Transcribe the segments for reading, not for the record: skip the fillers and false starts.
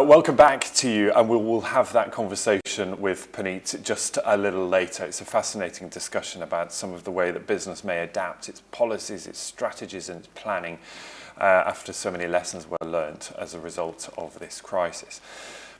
Welcome back to you, and we'll have that conversation with Puneet just a little later. It's a fascinating discussion about some of the way that business may adapt its policies, its strategies and its planning after so many lessons were learnt as a result of this crisis.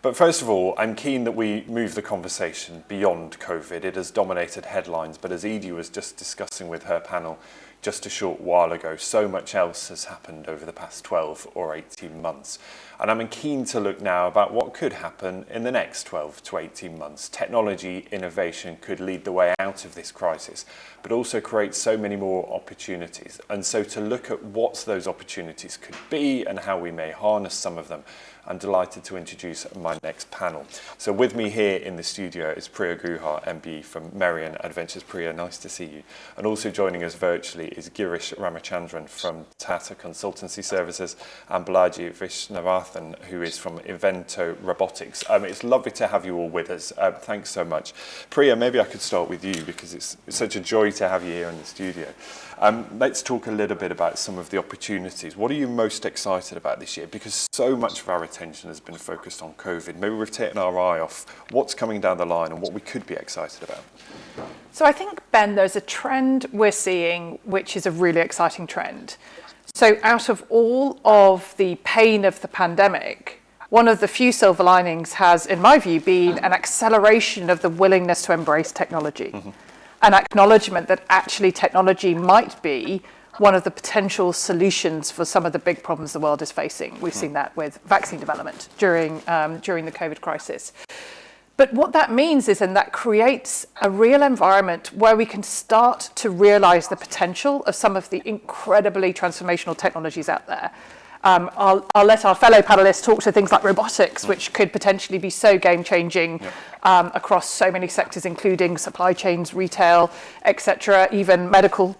But first of all, I'm keen that we move the conversation beyond COVID. It has dominated headlines, but as Edie was just discussing with her panel just a short while ago, so much else has happened over the past 12 or 18 months. And I'm keen to look now about what could happen in the next 12 to 18 months. Technology innovation could lead the way out of this crisis, but also create so many more opportunities. And so to look at what those opportunities could be and how we may harness some of them, I'm delighted to introduce my next panel. So with me here in the studio is Priya Guha, MBE from Merian Adventures. Priya, nice to see you. And also joining us virtually is Girish Ramachandran from Tata Consultancy Services and Balaji Vishwanathan, who is from Invento Robotics. It's lovely to have you all with us. Thanks so much. Priya, maybe I could start with you because it's such a joy to have you here in the studio. Let's talk a little bit about some of the opportunities. What are you most excited about this year? Because so much of our attention has been focused on COVID. Maybe we've taken our eye off what's coming down the line and what we could be excited about. So I think, Ben, there's a trend we're seeing, which is a really exciting trend. So out of all of the pain of the pandemic, one of the few silver linings has, in my view, been an acceleration of the willingness to embrace technology. Mm-hmm. An acknowledgement that actually technology might be one of the potential solutions for some of the big problems the world is facing. We've seen that with vaccine development during the COVID crisis. But what that means is, and that creates a real environment where we can start to realize the potential of some of the incredibly transformational technologies out there. I'll let our fellow panelists talk to things like robotics, which could potentially be so game-changing across so many sectors, including supply chains, retail, etc., even medical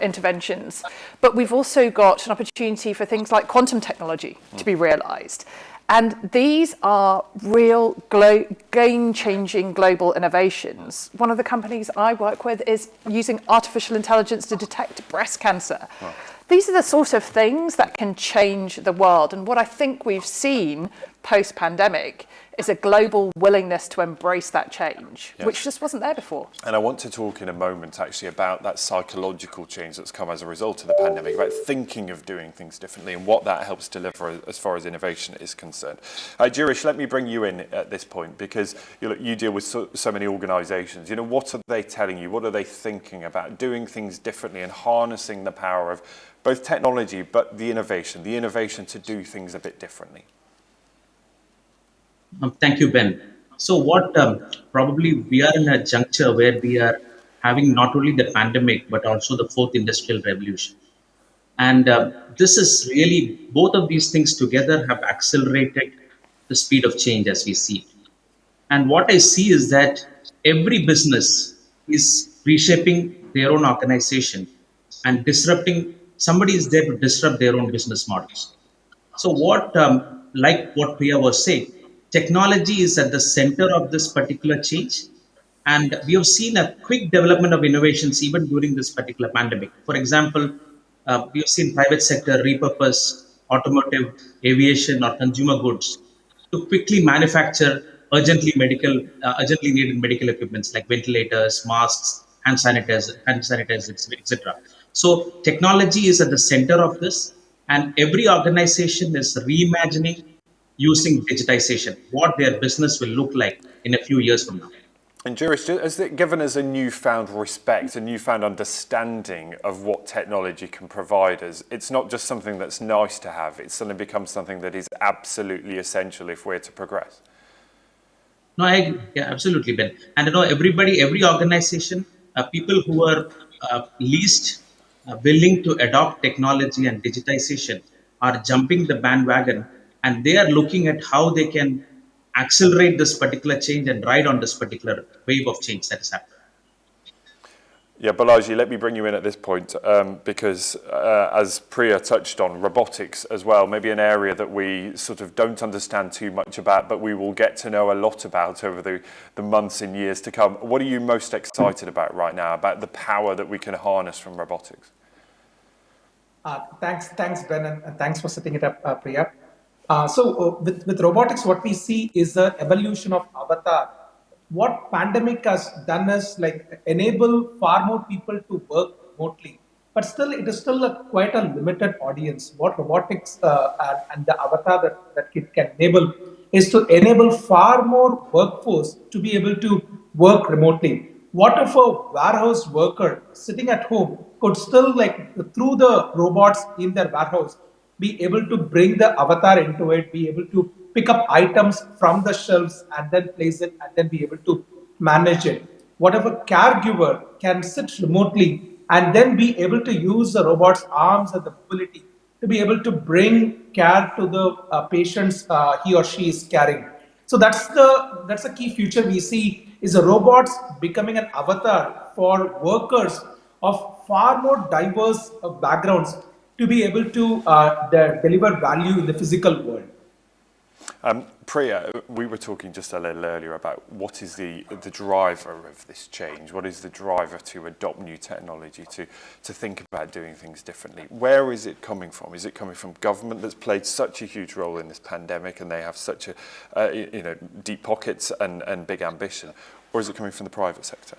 interventions. But we've also got an opportunity for things like quantum technology to be realized. And these are real game-changing global innovations. One of the companies I work with is using artificial intelligence to detect breast cancer. Wow. These are the sort of things that can change the world. And what I think we've seen post-pandemic is a global willingness to embrace that change, yes, which just wasn't there before. And I want to talk in a moment actually about that psychological change that's come as a result of the pandemic, about thinking of doing things differently and what that helps deliver as far as innovation is concerned. Girish, let me bring you in at this point because you deal with so many organisations. What are they telling you? What are they thinking about doing things differently and harnessing the power of both technology but the innovation to do things a bit differently? Thank you, Ben. So what probably we are in a juncture where we are having not only the pandemic, but also the fourth industrial revolution. And this is really, both of these things together have accelerated the speed of change as we see it. And what I see is that every business is reshaping their own organization and disrupting, somebody is there to disrupt their own business models. So like what Priya was saying, technology is at the center of this particular change. And we have seen a quick development of innovations even during this particular pandemic. For example, we have seen private sector repurpose automotive, aviation or consumer goods to quickly manufacture urgently needed medical equipments like ventilators, masks, hand sanitizers, etc. So technology is at the center of this, and every organization is reimagining using digitization, what their business will look like in a few years from now. And Girish, has it given us a newfound respect, a newfound understanding of what technology can provide us? It's not just something that's nice to have, it's suddenly becomes something that is absolutely essential if we're to progress. No, absolutely, Ben. And every organization, people who are least willing to adopt technology and digitization are jumping the bandwagon, and they are looking at how they can accelerate this particular change and ride on this particular wave of change that is happening. Yeah, Balaji, let me bring you in at this point because as Priya touched on, robotics as well, maybe an area that we sort of don't understand too much about, but we will get to know a lot about over the months and years to come. What are you most excited about right now, about the power that we can harness from robotics? Thanks, Ben, and thanks for setting it up, Priya. With robotics, what we see is the evolution of avatar. What pandemic has done is like enable far more people to work remotely, but still it is still quite a limited audience. What robotics and the avatar that it can enable is to enable far more workforce to be able to work remotely. What if a warehouse worker sitting at home could still like through the robots in their warehouse be able to bring the avatar into it, be able to pick up items from the shelves and then place it and then be able to manage it. Whatever caregiver can sit remotely and then be able to use the robot's arms and the mobility to be able to bring care to the patients he or she is caring. So that's the key future we see is the robots becoming an avatar for workers of far more diverse backgrounds to be able to deliver value in the physical world. Priya, we were talking just a little earlier about what is the driver of this change? What is the driver to adopt new technology, to think about doing things differently? Where is it coming from? Is it coming from government that's played such a huge role in this pandemic and they have such a deep pockets and big ambition? Or is it coming from the private sector?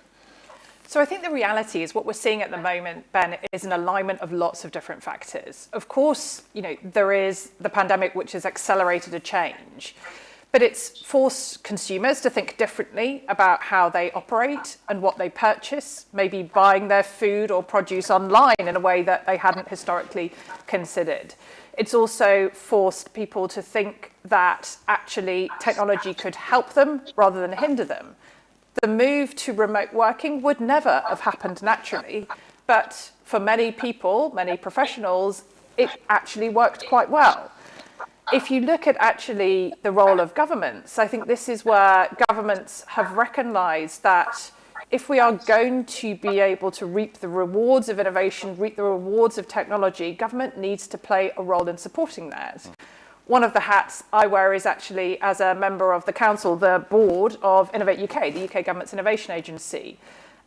So I think the reality is what we're seeing at the moment, Ben, is an alignment of lots of different factors. Of course, there is the pandemic, which has accelerated a change, but it's forced consumers to think differently about how they operate and what they purchase, maybe buying their food or produce online in a way that they hadn't historically considered. It's also forced people to think that actually technology could help them rather than hinder them. The move to remote working would never have happened naturally, but for many people, many professionals, it actually worked quite well. If you look at actually the role of governments, I think this is where governments have recognised that if we are going to be able to reap the rewards of innovation, reap the rewards of technology, government needs to play a role in supporting that. One of the hats I wear is actually as a member of the council, the board of Innovate UK, the UK government's innovation agency.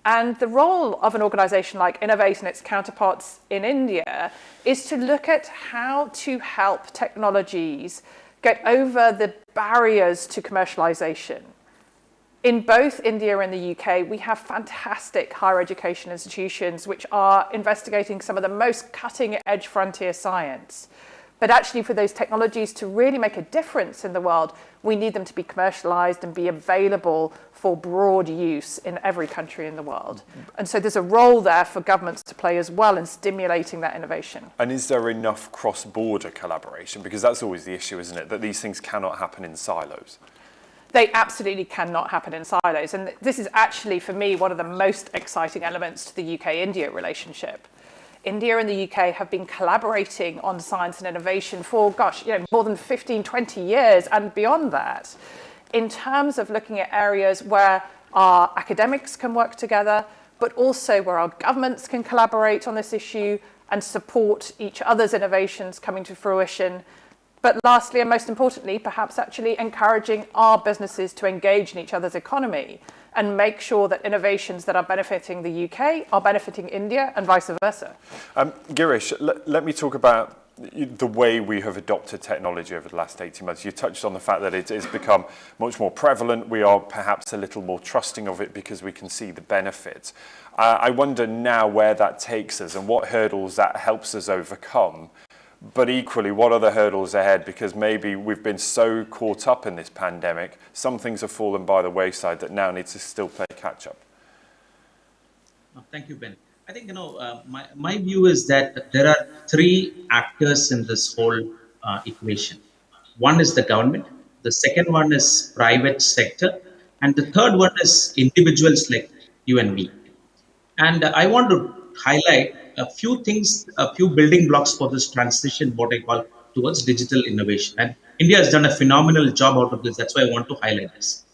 And the role of an organisation like Innovate and its counterparts in India is to look at how to help technologies get over the barriers to commercialisation. In both India and the UK, we have fantastic higher education institutions which are investigating some of the most cutting-edge frontier science. But actually, for those technologies to really make a difference in the world, we need them to be commercialized and be available for broad use in every country in the world. And so there's a role there for governments to play as well in stimulating that innovation. And is there enough cross-border collaboration? Because that's always the issue, isn't it? That these things cannot happen in silos. They absolutely cannot happen in silos. And this is actually, for me, one of the most exciting elements to the UK-India relationship. India and the UK have been collaborating on science and innovation for, more than 15, 20 years and beyond that, in terms of looking at areas where our academics can work together, but also where our governments can collaborate on this issue and support each other's innovations coming to fruition. But lastly, and most importantly, perhaps actually encouraging our businesses to engage in each other's economy and make sure that innovations that are benefiting the UK are benefiting India and vice versa. Girish, let me talk about the way we have adopted technology over the last 18 months. You touched on the fact that it has become much more prevalent. We are perhaps a little more trusting of it because we can see the benefits. I wonder now where that takes us and what hurdles that helps us overcome. But equally, what are the hurdles ahead? Because maybe we've been so caught up in this pandemic, some things have fallen by the wayside that now need to still play catch up. Thank you, Ben. I think, my view is that there are three actors in this whole equation. One is the government, the second one is private sector, and the third one is individuals like you and me. And I want to highlight a few things, a few building blocks for this transition, what I call towards digital innovation. And India has done a phenomenal job out of this. That's why I want to highlight this.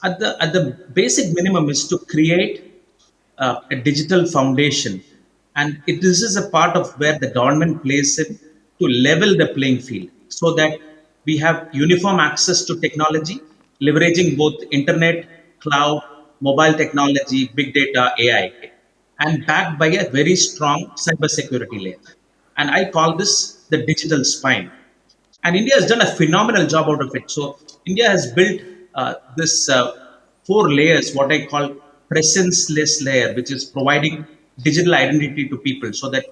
At the basic minimum is to create a digital foundation. And this is a part of where the government plays in to level the playing field so that we have uniform access to technology, leveraging both internet, cloud, mobile technology, big data, AI, and backed by a very strong cybersecurity layer. And I call this the digital spine. And India has done a phenomenal job out of it. So India has built this four layers, what I call presence-less layer, which is providing digital identity to people so that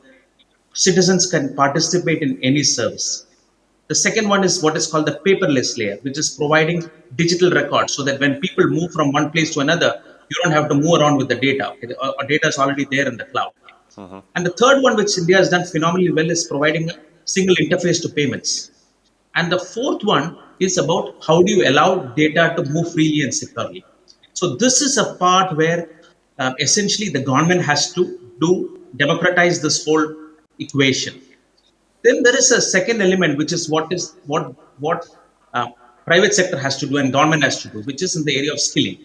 citizens can participate in any service. The second one is what is called the paperless layer, which is providing digital records so that when people move from one place to another, you don't have to move around with the data. Okay? Our data is already there in the cloud. And the third one, which India has done phenomenally well, is providing a single interface to payments. And the fourth one is about how do you allow data to move freely and securely. So this is a part where essentially the government has to do democratize this whole equation. Then there is a second element, which is what uh, private sector has to do and government has to do, which is in the area of skilling.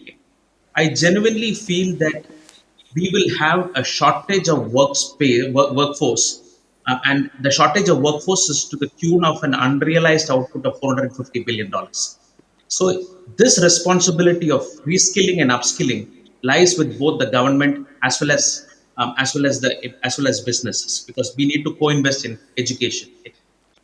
I genuinely feel that we will have a shortage of workforce, and the shortage of workforce is to the tune of an unrealized output of $450 billion. So this responsibility of reskilling and upskilling lies with both the government as well as businesses, because we need to co-invest in education.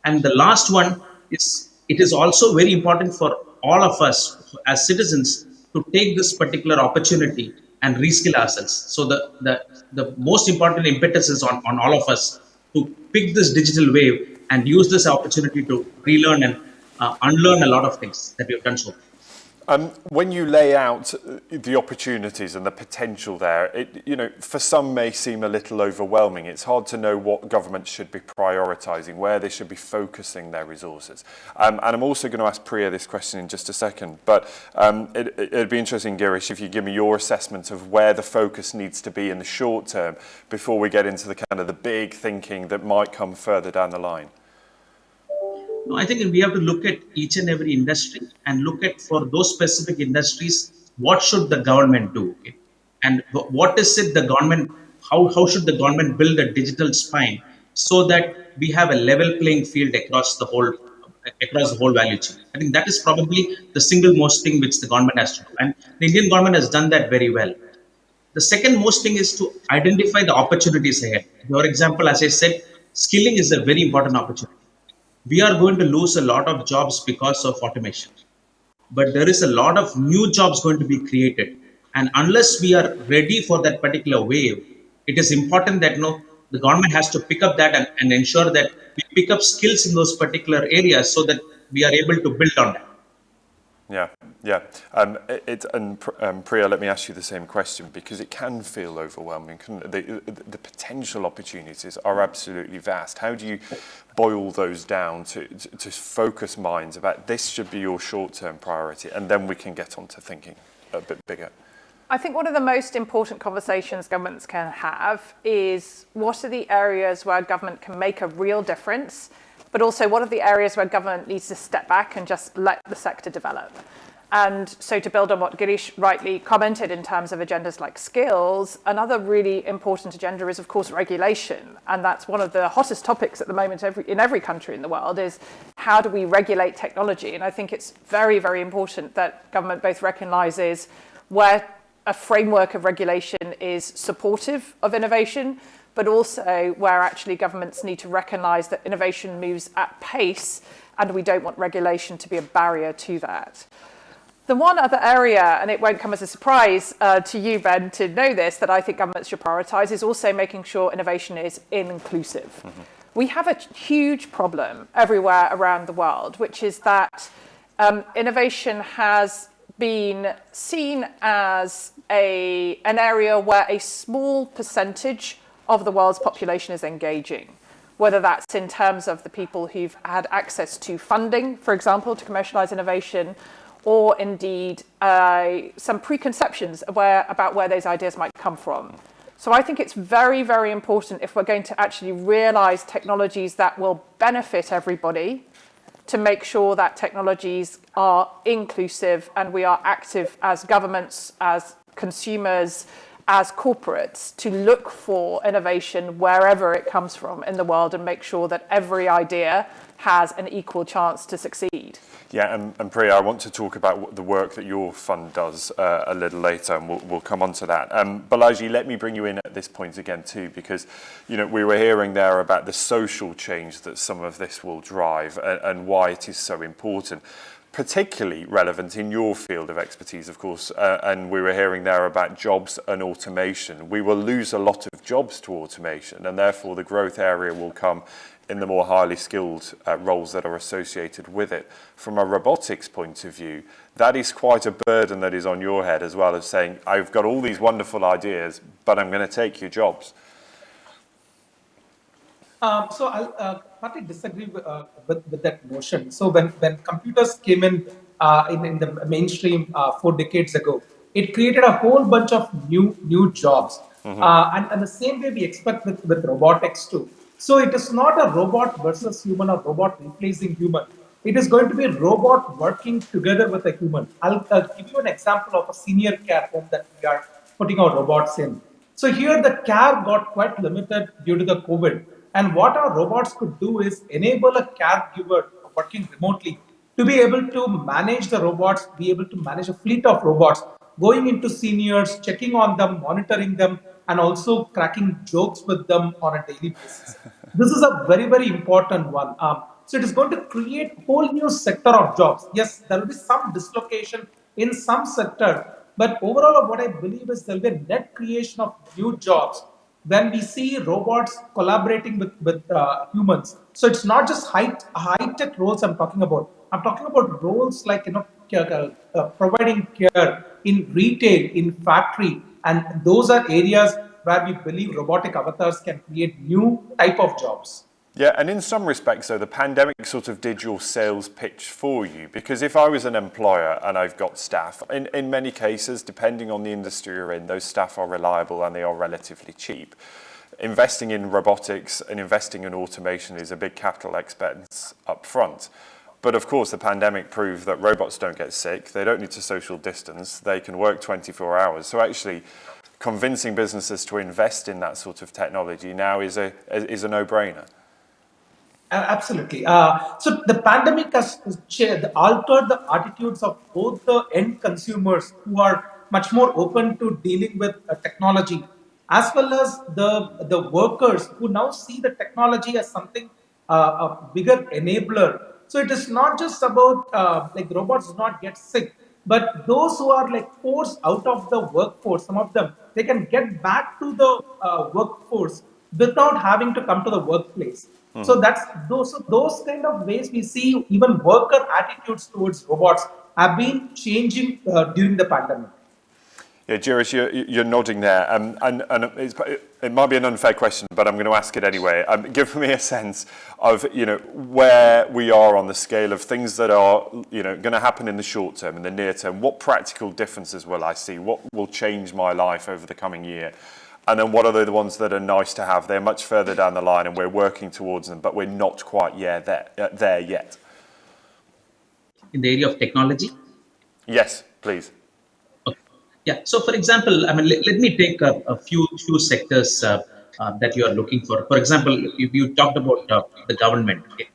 And the last one is, it is also very important for all of us as citizens to take this particular opportunity and reskill ourselves. So the most important impetus is on all of us to pick this digital wave and use this opportunity to relearn and unlearn a lot of things that we have done so far. When you lay out the opportunities and the potential there, for some may seem a little overwhelming. It's hard to know what governments should be prioritising, where they should be focusing their resources. And I'm also going to ask Priya this question in just a second. But it'd be interesting, Girish, if you give me your assessment of where the focus needs to be in the short term before we get into the kind of the big thinking that might come further down the line. No, I think we have to look at each and every industry and look at, for those specific industries, what should the government do? Okay? And what is it the government, how should the government build a digital spine so that we have a level playing field across the whole value chain? I think that is probably the single most thing which the government has to do. And the Indian government has done that very well. The second most thing is to identify the opportunities ahead. For example, as I said, skilling is a very important opportunity. We are going to lose a lot of jobs because of automation, but there is a lot of new jobs going to be created. And unless we are ready for that particular wave, it is important that the government has to pick up that and ensure that we pick up skills in those particular areas so that we are able to build on that. Yeah, yeah. Priya, let me ask you the same question, because it can feel overwhelming. The potential opportunities are absolutely vast. How do you boil those down to focus minds about this should be your short-term priority, and then we can get on to thinking a bit bigger? I think one of the most important conversations governments can have is what are the areas where government can make a real difference, but also what are the areas where government needs to step back and just let the sector develop. And so to build on what Girish rightly commented in terms of agendas like skills, another really important agenda is, of course, regulation. And that's one of the hottest topics at the moment in every country in the world, is how do we regulate technology? And I think it's very, very important that government both recognises where a framework of regulation is supportive of innovation, but also where actually governments need to recognise that innovation moves at pace and we don't want regulation to be a barrier to that. The one other area, and it won't come as a surprise to you, Ben, to know this, that I think governments should prioritise is also making sure innovation is inclusive. Mm-hmm. We have a huge problem everywhere around the world, which is that innovation has been seen as an area where a small percentage of the world's population is engaging, whether that's in terms of the people who've had access to funding, for example, to commercialise innovation, or indeed some preconceptions about where those ideas might come from. So I think it's very, very important, if we're going to actually realise technologies that will benefit everybody, to make sure that technologies are inclusive and we are active as governments, as consumers, as corporates, to look for innovation wherever it comes from in the world and make sure that every idea has an equal chance to succeed. Yeah, and Priya, I want to talk about the work that your fund does a little later, and we'll come on to that. Balaji, let me bring you in at this point again too, because we were hearing there about the social change that some of this will drive and why it is so important. Particularly relevant in your field of expertise, of course, and we were hearing there about jobs and automation. We will lose a lot of jobs to automation, and therefore the growth area will come in the more highly skilled roles that are associated with it. From a robotics point of view, that is quite a burden that is on your head, as well as saying, I've got all these wonderful ideas, but I'm going to take your jobs. So I'll partly disagree with that notion. So when computers came in the mainstream 4 decades ago, it created a whole bunch of new jobs. And the same way we expect with robotics too. So it is not a robot versus human or robot replacing human. It is going to be a robot working together with a human. I'll give you an example of a senior care home that we are putting our robots in. So here the care got quite limited due to the COVID. And what our robots could do is enable a caregiver working remotely to be able to manage the robots, be able to manage a fleet of robots, going into seniors, checking on them, monitoring them, and also cracking jokes with them on a daily basis. This is a very, very important one. So it is going to create a whole new sector of jobs. Yes, there will be some dislocation in some sector, but overall, what I believe is there will be a net creation of new jobs when we see robots collaborating with humans. So it's not just high tech roles I'm talking about. I'm talking about roles like providing care in retail, in factory, and those are areas where we believe robotic avatars can create new type of jobs. Yeah, and in some respects, though, the pandemic sort of did your sales pitch for you. Because if I was an employer and I've got staff, in many cases, depending on the industry you're in, those staff are reliable and they are relatively cheap. Investing in robotics and investing in automation is a big capital expense up front. But of course, the pandemic proved that robots don't get sick, they don't need to social distance, they can work 24 hours. So actually, convincing businesses to invest in that sort of technology now is a no-brainer. Absolutely. So the pandemic has altered the attitudes of both the end consumers who are much more open to dealing with technology, as well as the workers who now see the technology as something a bigger enabler. So it is not just about like robots do not get sick, but those who are like forced out of the workforce, some of them they can get back to the workforce without having to come to the workplace. So that's those kind of ways we see even worker attitudes towards robots have been changing during the pandemic. Yeah, Girish, you're nodding there, and it might be an unfair question, but I'm going to ask it anyway. Give me a sense of where we are on the scale of things that are going to happen in the short term, in the near term. What practical differences will I see? What will change my life over the coming year? And then what are the ones that are nice to have? They're much further down the line, and we're working towards them, but we're not quite there yet. In the area of technology? Yes, please. Yeah. So, for example, I mean, let me take a few sectors that you are looking for. For example, if you talked about the government, okay?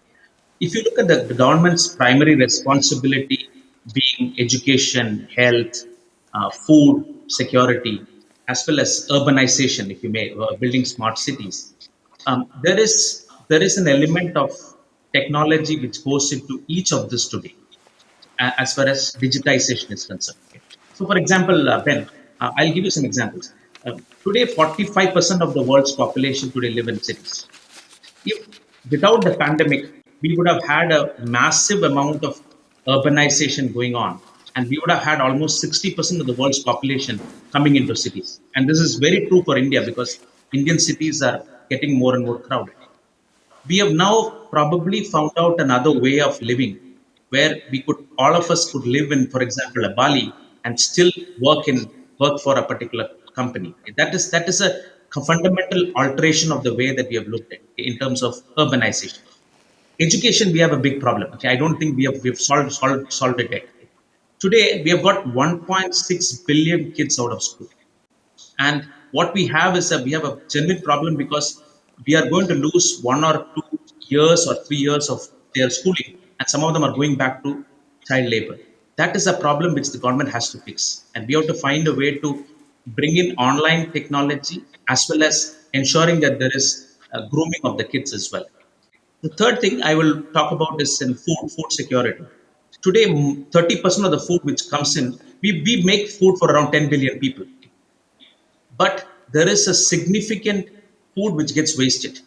If you look at the government's primary responsibility being education, health, food security, as well as urbanization, if you may, building smart cities, there is an element of technology which goes into each of this today, as far as digitization is concerned. Okay? So, for example, Ben, I'll give you some examples. Today, 45% of the world's population today live in cities. If without the pandemic, we would have had a massive amount of urbanization going on, and we would have had almost 60% of the world's population coming into cities. And this is very true for India because Indian cities are getting more and more crowded. We have now probably found out another way of living where we could all of us could live in, for example, a Bali and still work for a particular company. That is a fundamental alteration of the way that we have looked at in terms of urbanization. Education, we have a big problem. Okay, I don't think we've solved it yet. Today we have got 1.6 billion kids out of school. And what we have is we have a genuine problem because we are going to lose 1 or 2 years or 3 years of their schooling, and some of them are going back to child labor. That is a problem which the government has to fix, and we have to find a way to bring in online technology as well as ensuring that there is grooming of the kids as well. The third thing I will talk about is in food security. Today, 30% of the food which comes in, we make food for around 10 billion people, but there is a significant food which gets wasted.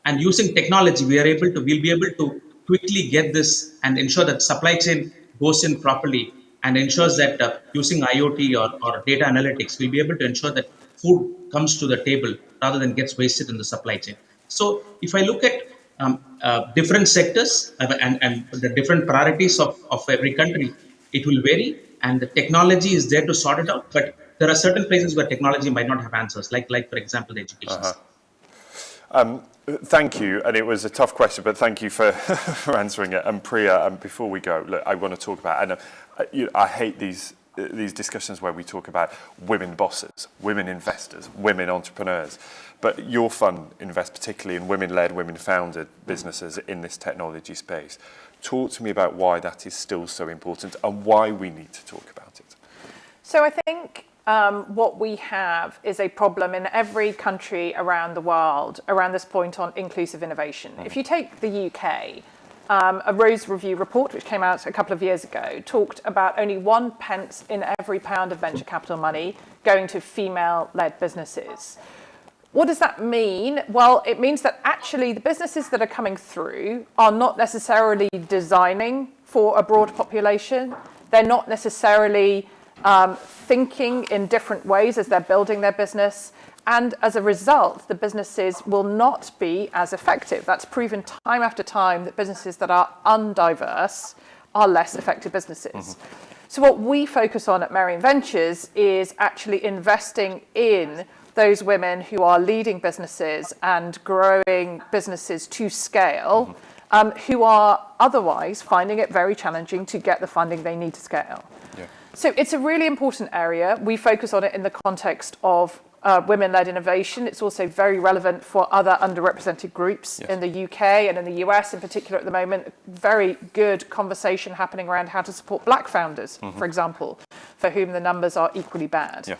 And using technology, we'll be able to quickly get this and ensure that supply chain goes in properly and ensures that using IoT or data analytics, we'll be able to ensure that food comes to the table rather than gets wasted in the supply chain. So if I look at different sectors and the different priorities of every country, it will vary, and the technology is there to sort it out. But there are certain places where technology might not have answers, like for example, the education system. Thank you, and it was a tough question, but thank you for, for answering it. And Priya, before we go, look, I want to talk about, and I hate these discussions where we talk about women bosses, women investors, women entrepreneurs, but your fund invests particularly in women-led, women-founded businesses in this technology space. Talk to me about why that is still so important and why we need to talk about it. So I think what we have is a problem in every country around the world around this point on inclusive innovation. If you take the UK, a Rose Review report, which came out a couple of years ago, talked about only 1 pence in every pound of venture capital money going to female-led businesses. What does that mean? Well, it means that actually the businesses that are coming through are not necessarily designing for a broad population. They're not necessarily thinking in different ways as they're building their business. And as a result, the businesses will not be as effective. That's proven time after time that businesses that are undiverse are less effective businesses. Mm-hmm. So what we focus on at Merian Ventures is actually investing in those women who are leading businesses and growing businesses to scale, who are otherwise finding it very challenging to get the funding they need to scale. Yeah. So it's a really important area. We focus on it in the context of women-led innovation. It's also very relevant for other underrepresented groups in the UK and in the US in particular at the moment. Very good conversation happening around how to support black founders, for example, for whom the numbers are equally bad. Yeah.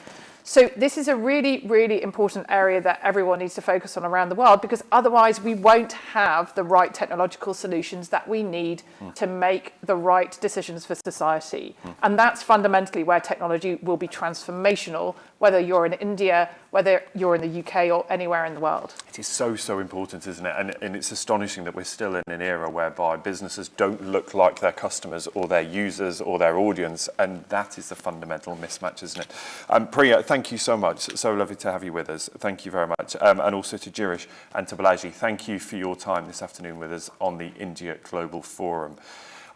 So this is a really, really important area that everyone needs to focus on around the world, because otherwise we won't have the right technological solutions that we need to make the right decisions for society. And that's fundamentally where technology will be transformational, whether you're in India, whether you're in the UK or anywhere in the world. It is so, so important, isn't it? And it's astonishing that we're still in an era whereby businesses don't look like their customers or their users or their audience, and that is the fundamental mismatch, isn't it? Priya, thank you so much. So lovely to have you with us. Thank you very much. And also to Girish and to Balaji, thank you for your time this afternoon with us on the India Global Forum.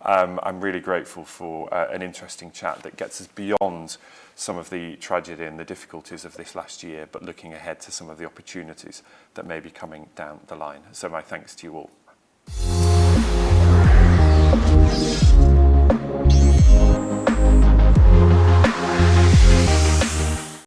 I'm really grateful for an interesting chat that gets us beyond some of the tragedy and the difficulties of this last year, but looking ahead to some of the opportunities that may be coming down the line. So my thanks to you all.